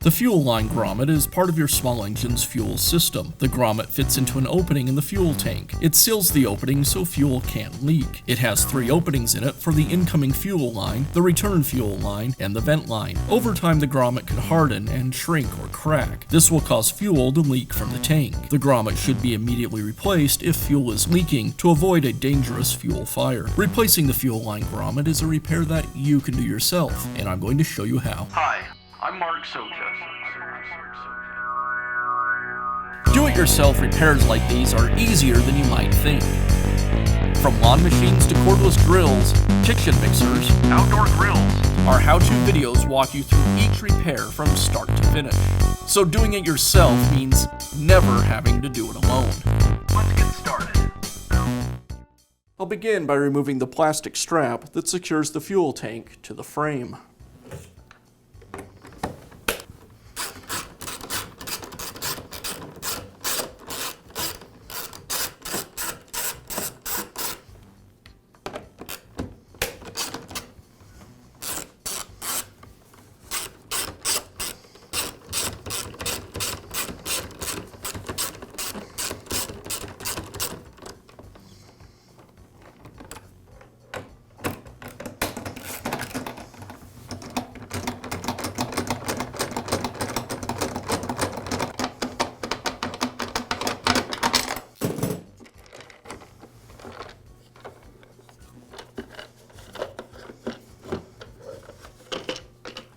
The fuel line grommet is part of your small engine's fuel system. The grommet fits into an opening in the fuel tank. It seals the opening so fuel can't leak. It has 3 openings in it for the incoming fuel line, the return fuel line, and the vent line. Over time, the grommet could harden and shrink or crack. This will cause fuel to leak from the tank. The grommet should be immediately replaced if fuel is leaking to avoid a dangerous fuel fire. Replacing the fuel line grommet is a repair that you can do yourself, and I'm going to show you how. Hi, I'm Mark Socha. Do-it-yourself repairs like these are easier than you might think. From lawn machines to cordless drills, kitchen mixers, Outdoor grills. our how-to videos walk you through each repair from start to finish. So doing it yourself means never having to do it alone. Let's get started. I'll begin by removing the plastic strap that secures the fuel tank to the frame.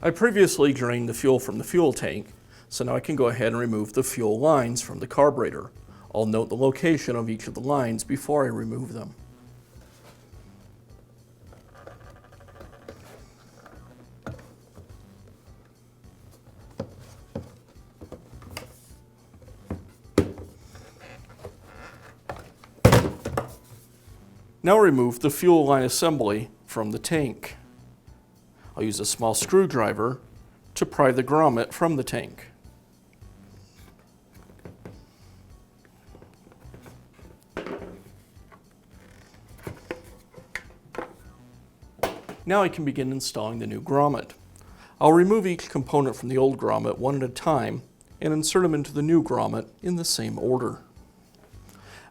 I previously drained the fuel from the fuel tank, so now I can go ahead and remove the fuel lines from the carburetor. I'll note the location of each of the lines before I remove them. Now remove the fuel line assembly from the tank. I'll use a small screwdriver to pry the grommet from the tank. Now I can begin installing the new grommet. I'll remove each component from the old grommet one at a time and insert them into the new grommet in the same order.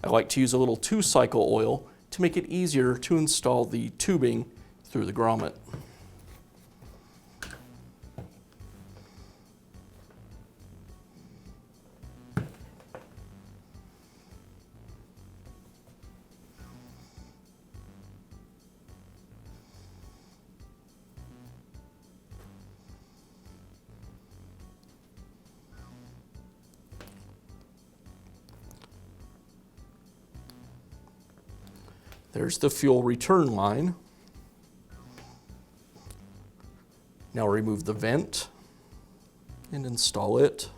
I like to use a little 2-cycle oil to make it easier to install the tubing through the grommet. There's the fuel return line. Now remove the vent and install it.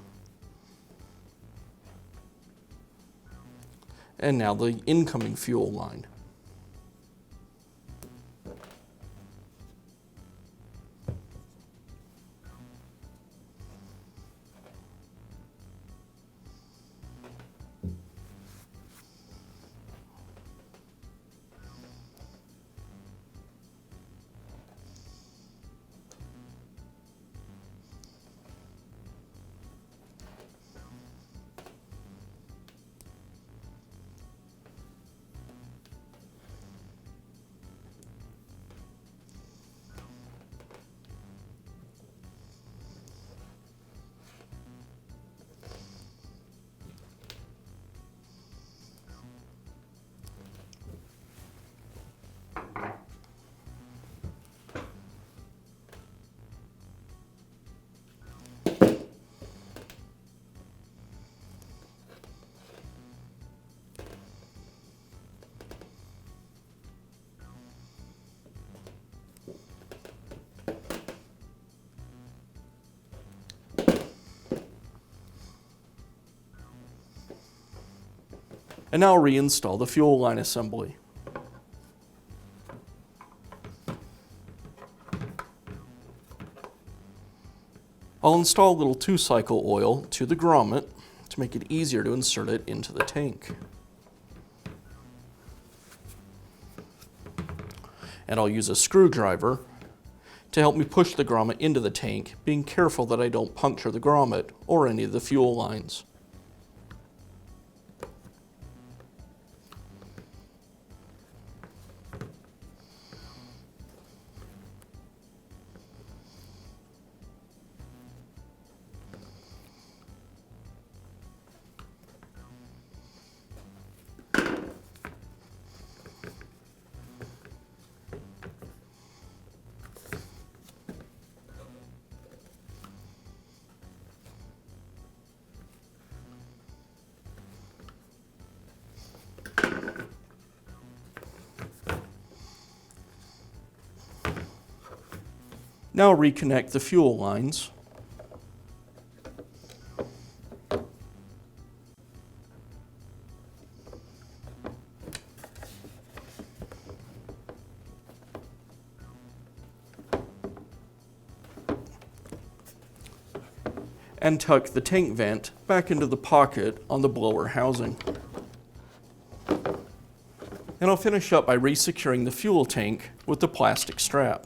And now the incoming fuel line. And now reinstall the fuel line assembly. I'll install a little 2-cycle oil to the grommet to make it easier to insert it into the tank. And I'll use a screwdriver to help me push the grommet into the tank, being careful that I don't puncture the grommet or any of the fuel lines. Now reconnect the fuel lines. And tuck the tank vent back into the pocket on the blower housing. And I'll finish up by resecuring the fuel tank with the plastic strap.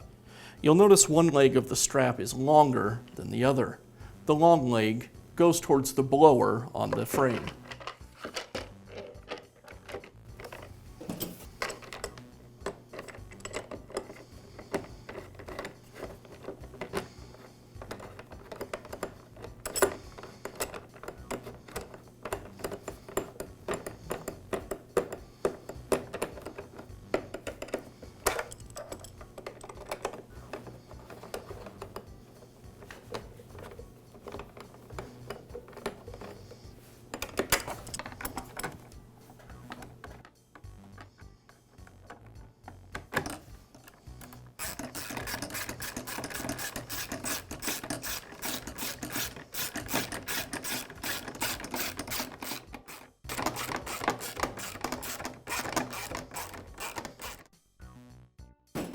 You'll notice one leg of the strap is longer than the other. The long leg goes towards the blower on the frame.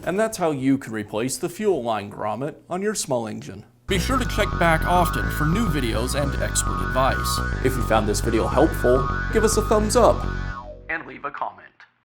And that's how you can replace the fuel line grommet on your small engine. Be sure to check back often for new videos and expert advice. If you found this video helpful, give us a thumbs up. And leave a comment.